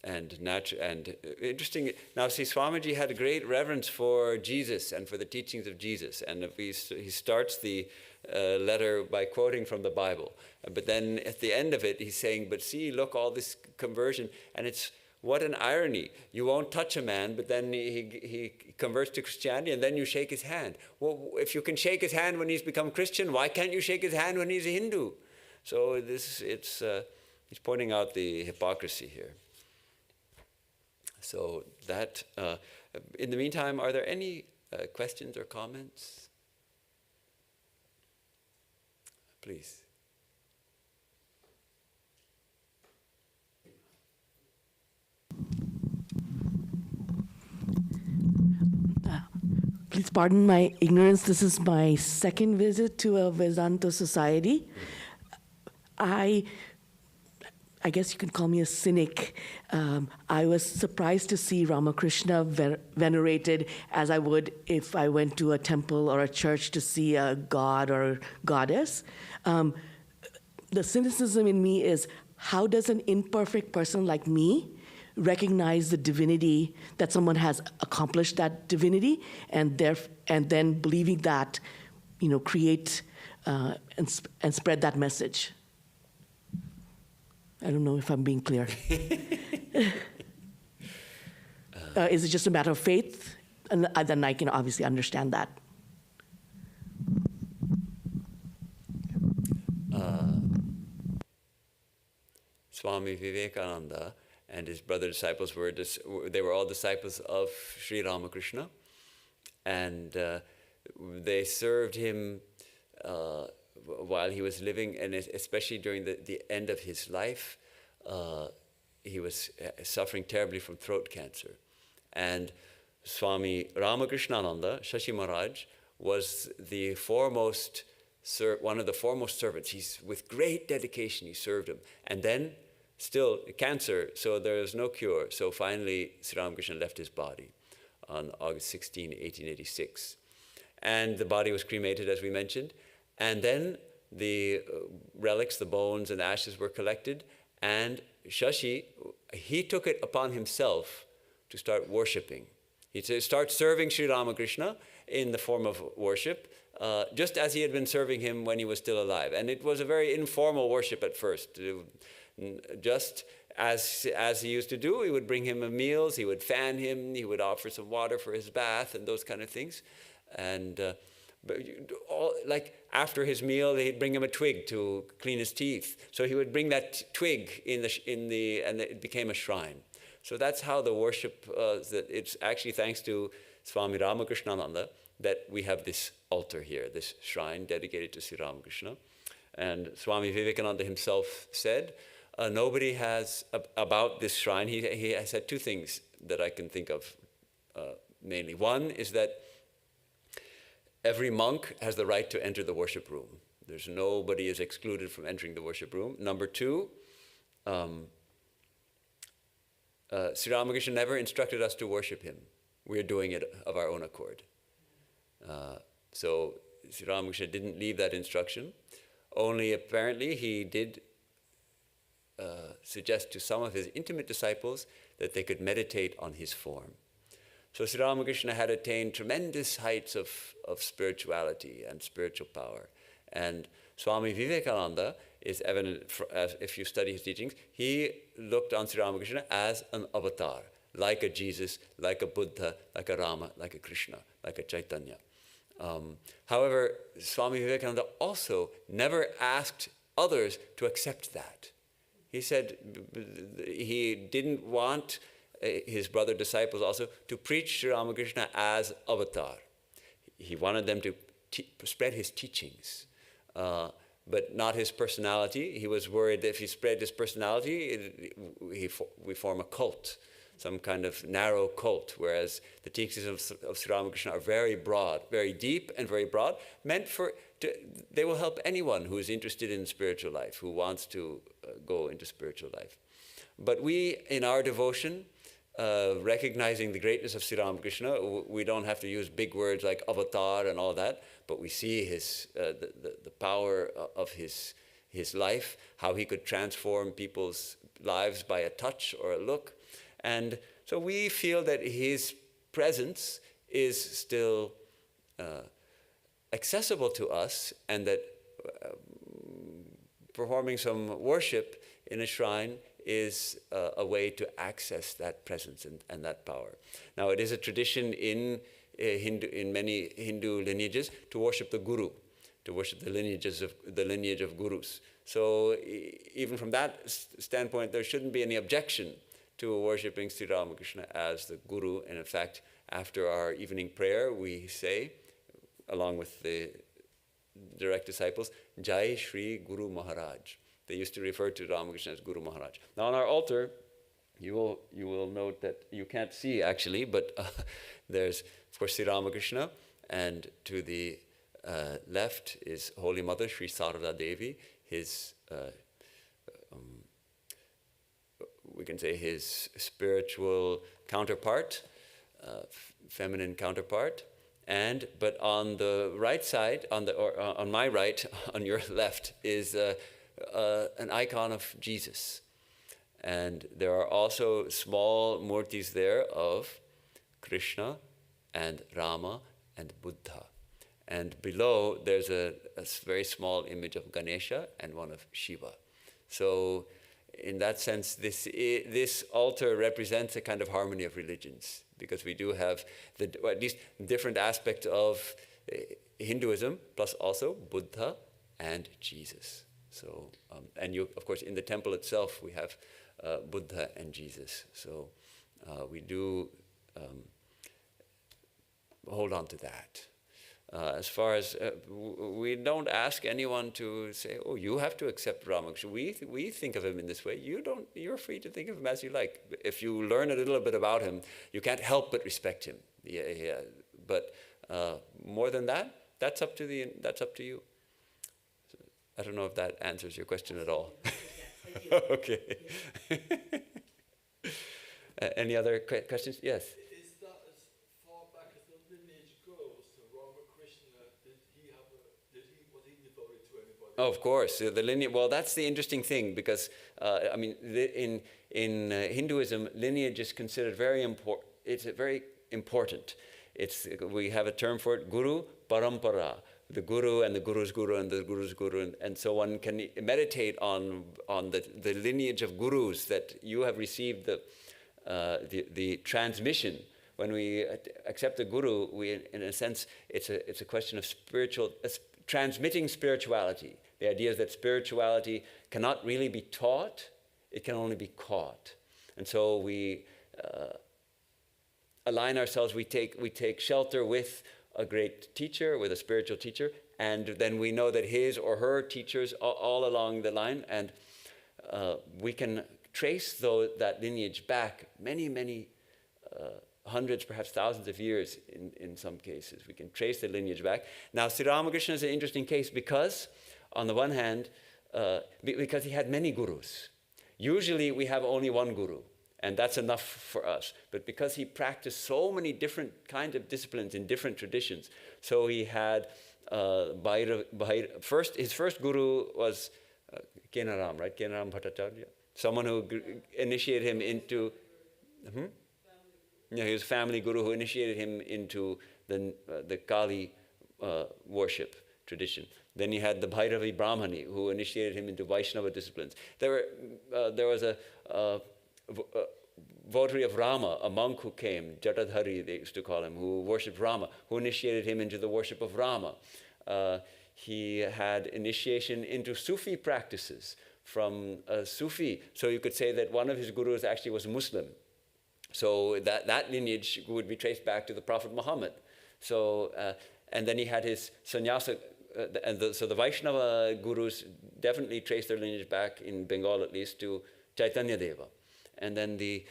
interesting. Now, see, Swamiji had a great reverence for Jesus and for the teachings of Jesus, and he starts the letter by quoting from the Bible. But then at the end of it, he's saying, "But see, look, all this conversion, and it's what an irony. You won't touch a man, but then he converts to Christianity, and then you shake his hand. Well, if you can shake his hand when he's become Christian, why can't you shake his hand when he's a Hindu?" So he's pointing out the hypocrisy here. So that, in the meantime, are there any questions or comments? Please. Please pardon my ignorance. This is my second visit to a Vedanta society. I guess you could call me a cynic. I was surprised to see Ramakrishna venerated as I would if I went to a temple or a church to see a god or goddess. The cynicism in me is, how does an imperfect person like me recognize the divinity, that someone has accomplished that divinity, and then believing that, create and spread that message? I don't know if I'm being clear. Is it just a matter of faith? And then I can obviously understand that. Swami Vivekananda and his brother disciples they were all disciples of Sri Ramakrishna, and they served him while he was living, and especially during the end of his life. He was suffering terribly from throat cancer. And Swami Ramakrishnananda, Shashi Maharaj, was one of the foremost servants. With great dedication, he served him. And then, still, cancer, so there was no cure. So finally, Sri Ramakrishna left his body on August 16, 1886. And the body was cremated, as we mentioned. And then the relics, the bones and ashes were collected, and Shashi, he took it upon himself to start worshipping. He started serving Sri Ramakrishna in the form of worship, just as he had been serving him when he was still alive. And it was a very informal worship at first. Just as he used to do, he would bring him meals, he would fan him, he would offer some water for his bath and those kind of things. And like after his meal, he'd bring him a twig to clean his teeth. So he would bring that twig and it became a shrine. So that's how the worship. That it's actually thanks to Swami Ramakrishnananda that we have this altar here, this shrine dedicated to Sri Ramakrishna. And Swami Vivekananda himself said, nobody has about this shrine. He has said two things that I can think of mainly. One is that every monk has the right to enter the worship room. Nobody is excluded from entering the worship room. Number two, Sri Ramakrishna never instructed us to worship him. We are doing it of our own accord. So Sri Ramakrishna didn't leave that instruction. Only apparently he did suggest to some of his intimate disciples that they could meditate on his form. So Sri Ramakrishna had attained tremendous heights of spirituality and spiritual power. And Swami Vivekananda is evident, if you study his teachings, he looked on Sri Ramakrishna as an avatar, like a Jesus, like a Buddha, like a Rama, like a Krishna, like a Chaitanya. However, Swami Vivekananda also never asked others to accept that. He said he didn't want his brother disciples also to preach Sri Ramakrishna as avatar. He wanted them to spread his teachings, but not his personality. He was worried that if he spread his personality, we form a cult, some kind of narrow cult, whereas the teachings of Sri Ramakrishna are very broad, very deep and very broad, they will help anyone who is interested in spiritual life, who wants to go into spiritual life. But we, in our devotion, recognizing the greatness of Sri Ramakrishna, we don't have to use big words like avatar and all that, but we see the power of his life, how he could transform people's lives by a touch or a look. And so we feel that his presence is still accessible to us, and that performing some worship in a shrine is a way to access that presence and that power. Now, it is a tradition in many Hindu lineages to worship the guru, to worship the lineage of gurus. So even from that standpoint, there shouldn't be any objection to worshiping Sri Ramakrishna as the guru. And in fact, after our evening prayer, we say, along with the direct disciples, Jai Shri Guru Maharaj. They used to refer to Ramakrishna as Guru Maharaj. Now on our altar, you will note that you can't see actually, but there's of course Sri Ramakrishna, and to the left is Holy Mother Sri Sarada Devi, his we can say his spiritual counterpart, feminine counterpart. But on the right side, on my right, on your left, is an icon of Jesus. And there are also small murtis there of Krishna and Rama and Buddha. And below, there's a very small image of Ganesha and one of Shiva. So in that sense, this altar represents a kind of harmony of religions, because we do have at least different aspects of Hinduism, plus also Buddha and Jesus. So, and you, of course, in the temple itself, we have Buddha and Jesus. So we do hold on to that. As far as we don't ask anyone to say, "Oh, you have to accept Ramakrishna." We think of him in this way. You don't. You're free to think of him as you like. If you learn a little bit about him, you can't help but respect him. Yeah. But more than that, that's up to you. So, I don't know if that answers your question at all. Okay. Any other questions? Yes. Is that as far back as the lineage goes to Ramakrishna? Was he devoted to anybody? Oh, of course, the lineage. Well, that's the interesting thing, because I mean, in Hinduism, lineage is considered very important. It's very important. We have a term for it: guru parampara. The guru and the guru's guru and the guru's guru, and so one can meditate on the lineage of gurus that you have received the transmission. When we accept the guru, in a sense, it's a question of transmitting spirituality. The idea is that spirituality cannot really be taught; it can only be caught. And so we align ourselves. We take shelter with a great teacher, with a spiritual teacher, and then we know that his or her teachers all along the line, and we can trace that lineage back many hundreds, perhaps thousands of years in some cases. We can trace the lineage back. Now, Sri Ramakrishna is an interesting case because, on the one hand, because he had many gurus. Usually we have only one guru, and that's enough for us. But because he practiced so many different kinds of disciplines in different traditions, so he had his first guru was Kenaram, right? Kenaram Bhattacharya. Someone who initiated him into... Yeah, he was a family guru who initiated him into the Kali worship tradition. Then he had the Bhairavi Brahmani who initiated him into Vaishnava disciplines. There was a votary of Rama, a monk who came, Jatadhari they used to call him, who worshipped Rama, who initiated him into the worship of Rama. He had initiation into Sufi practices from a Sufi. So you could say that one of his gurus actually was Muslim. So that lineage would be traced back to the Prophet Muhammad. So, and then he had his sannyasa, so the Vaishnava gurus definitely trace their lineage back, in Bengal at least, to Chaitanya Deva. And then the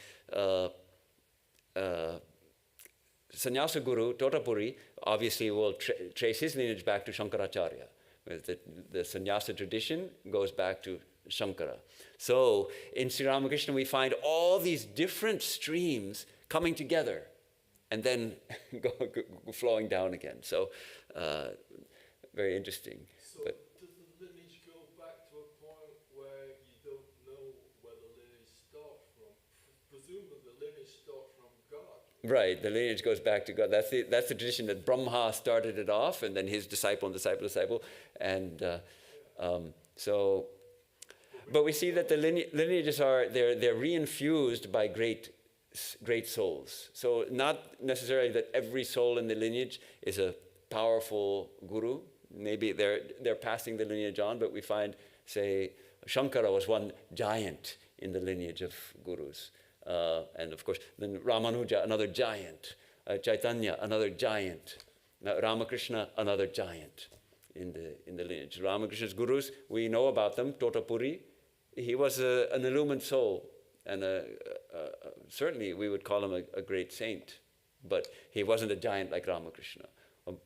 sannyasa guru, Totapuri, obviously will trace his lineage back to Shankaracharya. The sannyasa tradition goes back to Shankara. So in Sri Ramakrishna we find all these different streams coming together and then flowing down again. So very interesting. So does the lineage go back to a point where you don't know where the lineage starts from? Presumably the Right, the lineage goes back to God. That's the tradition that Brahma started it off, and then his disciple and disciple, and so. But we see that the lineages they're reinfused by great souls. So not necessarily that every soul in the lineage is a powerful guru. Maybe they're passing the lineage on, but we find, say, Shankara was one giant in the lineage of gurus. And of course, then Ramanuja, another giant. Chaitanya, another giant. Ramakrishna, another giant in the lineage. Ramakrishna's gurus, we know about them. Totapuri, he was an illumined soul, and certainly we would call him a great saint, but he wasn't a giant like Ramakrishna. Where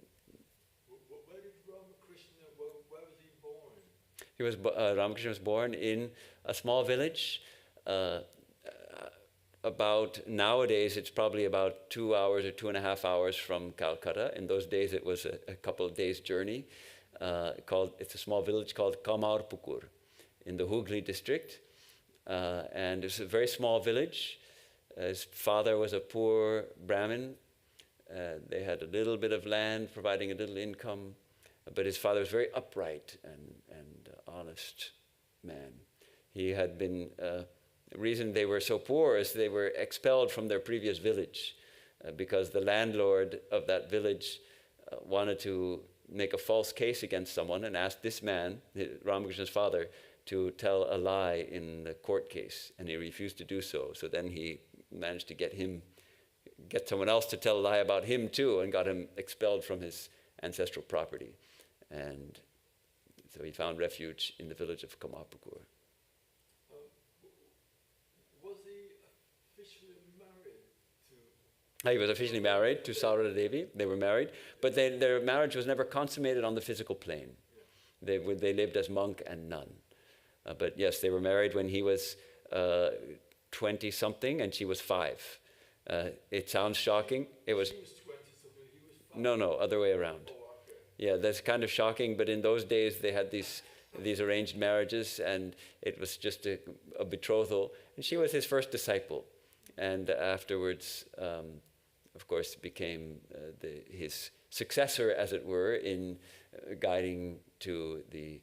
did Ramakrishna, where was he born? Ramakrishna was born in a small village. About nowadays, it's probably about 2 hours or 2.5 hours from Calcutta. In those days, it was a couple of days' journey. It's a small village called Kamarpukur in the Hooghly district. And it's a very small village. His father was a poor Brahmin. They had a little bit of land, providing a little income. But his father was very upright and honest man. He had been... The reason they were so poor is they were expelled from their previous village because the landlord of that village wanted to make a false case against someone and asked this man, Ramakrishna's father, to tell a lie in the court case, and he refused to do so. So then he managed to get someone else to tell a lie about him too, and got him expelled from his ancestral property. And so he found refuge in the village of Kamapukur. He was officially married to Sarada Devi. They were married, but their marriage was never consummated on the physical plane. They lived as monk and nun. But yes, they were married when he was 20-something and she was 5. It sounds shocking. It was... She was 20-something, he was 5? No, other way around. Oh, okay. Yeah, that's kind of shocking, but in those days they had these arranged marriages, and it was just a betrothal. And she was his first disciple. And afterwards... of course, became his successor, as it were, in guiding to the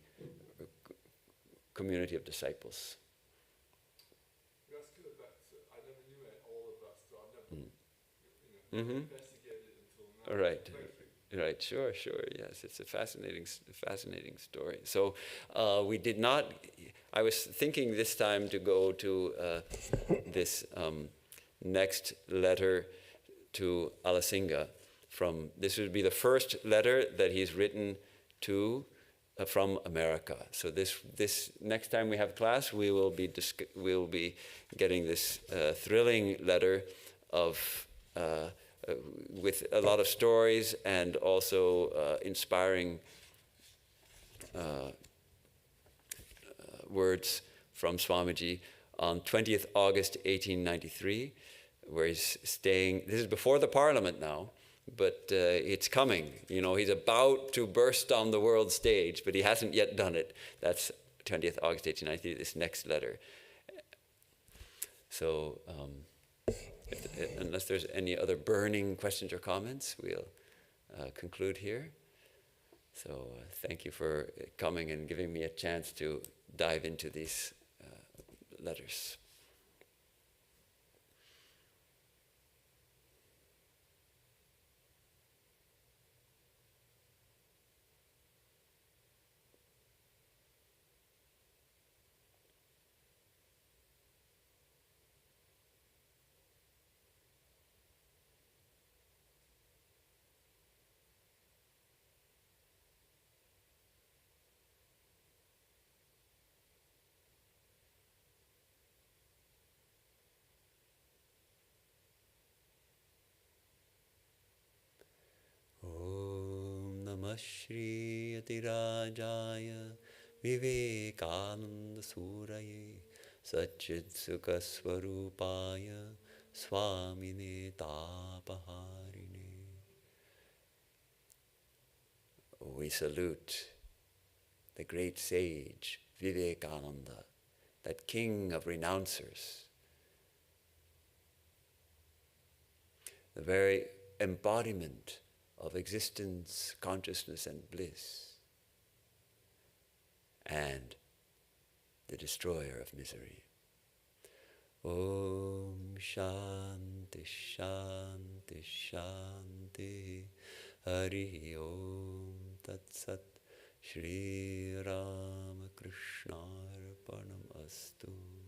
community of disciples. That's good. I never knew all of that, so I've never investigated it until now. Right. Right, sure, yes, it's a fascinating story. So we did not, I was thinking this time to go to this next letter to Alasinga. This would be the first letter that he's written to from America. So this next time we have class, we will be getting this thrilling letter of with a lot of stories and also inspiring words from Swamiji on 20th August 1893. Where he's staying. This is before the Parliament now, but it's coming. He's about to burst on the world stage, but he hasn't yet done it. That's 20th August 1893, this next letter. So unless there's any other burning questions or comments, we'll conclude here. So thank you for coming and giving me a chance to dive into these letters. Shri Atirajaya Vivekananda Suraye Satchit Sukha Swarupaya Swamine Tapaharine. We salute the great sage Vivekananda, that king of renouncers. the very embodiment of existence, consciousness, and bliss, and the destroyer of misery. Om Shanti Shanti Shanti Hari Om Tat Sat Shri Ramakrishna Arpanam Astu.